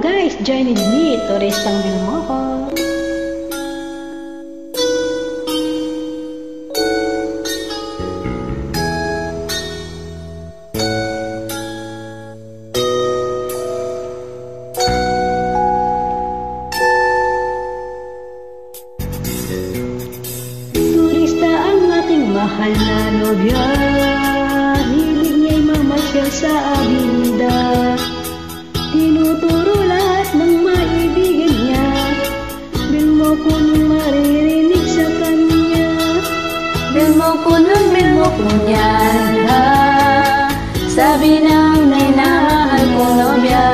guys, join with me, Turistang Bilmoco. Turista ang ating mahal na nobya, hilig niya'y mamasyal sa Avenida. Tinuturo lahat ng maibigan niya, Bilmoco nung maririnig sa kanya. Bilmoco nun, Bilmoco niyan, ha? Sabi ng minamahal kong nobya,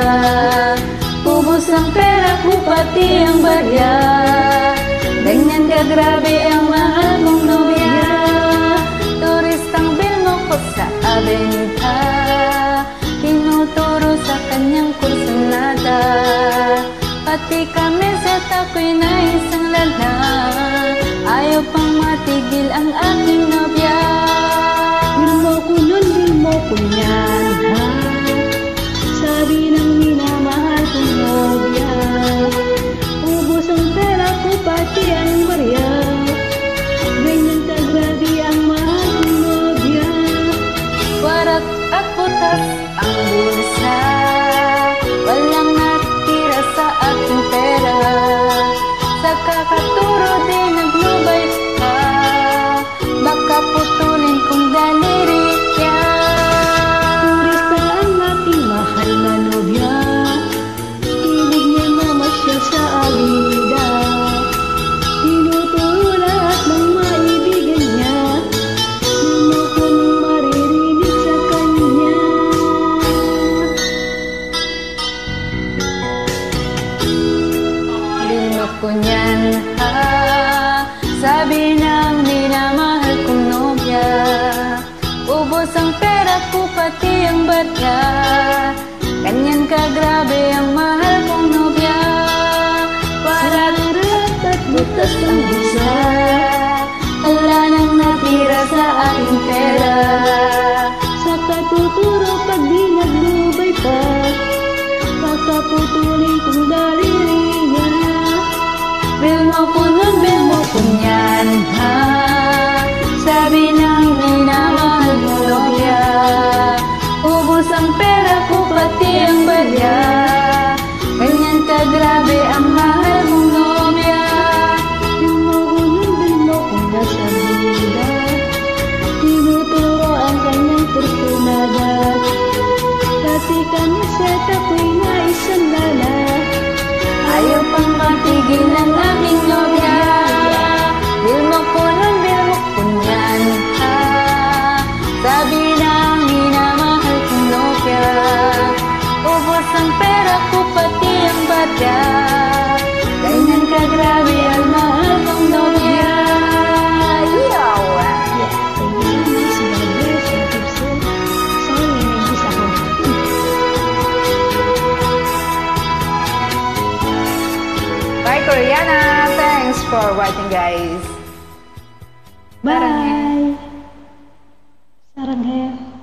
ubos ang pera ko pati ang barya. Ganyan ka grabe ang mahal kong nobya, turistang Bilmoco sa Avenida. Tinuturo sa kanyang kursunada, pati kami sa ako'y na isang lala. Ayaw pang matigil ang aking nobya. Bilmoco nun, Bilmoco niyan, ha? Sabi ng minamahal kong nobya, ubos ang pera ko pati ang barya. Ganyan ka grabe ang mahal kong nobya. Warak at butas ang bulsa, walang natira sa aking pera. Sa kakaturo din naglubay ka, baka putulin kong daliri niya. Turista ang ating mahal na nobya, hilig niya mamasyal sa Avenida. Tinuturo lahat ng maibigan niya, Bilmoco nung maririnig sa kanya. Bilmoco niyan, ha? Sabi ng minamahal kong nobya, ubos ang pera ko pati ang barya. Ganyan ka grabe ang mahal kong nobya. Warat at butas ang busa, Wala nang natira sa aking pera. sa katuturo pag di naglubay pa, kakaputulin kong daliri niya. Bilmoco nun, Bilmoco niyan, ha? Sabi ng minamahal kong nobya, ubos ang pera ko pati ang barya. Ganyan ka grabe ang mahal mong nobya. Bilmoco nun, Bilmoco nasa Avenida, tinuturo ang kanyang kursunada, dati kami sa ako'y na isang lala. Ayaw pang matigil ang aking nobya. Bilmoco nun, Bilmoco niyan, ha? Sabi ng minamahal kong nobya, ubos ang pera ko pati ang barya. Ganyan ka grabe ang mahal kong nobya. Yaw! Yeah, thank you so much. God bless you. Keep safe. Sorry, may miss ako. Bye, Koreana! Thanks for watching, guys. Bye! Saranghe.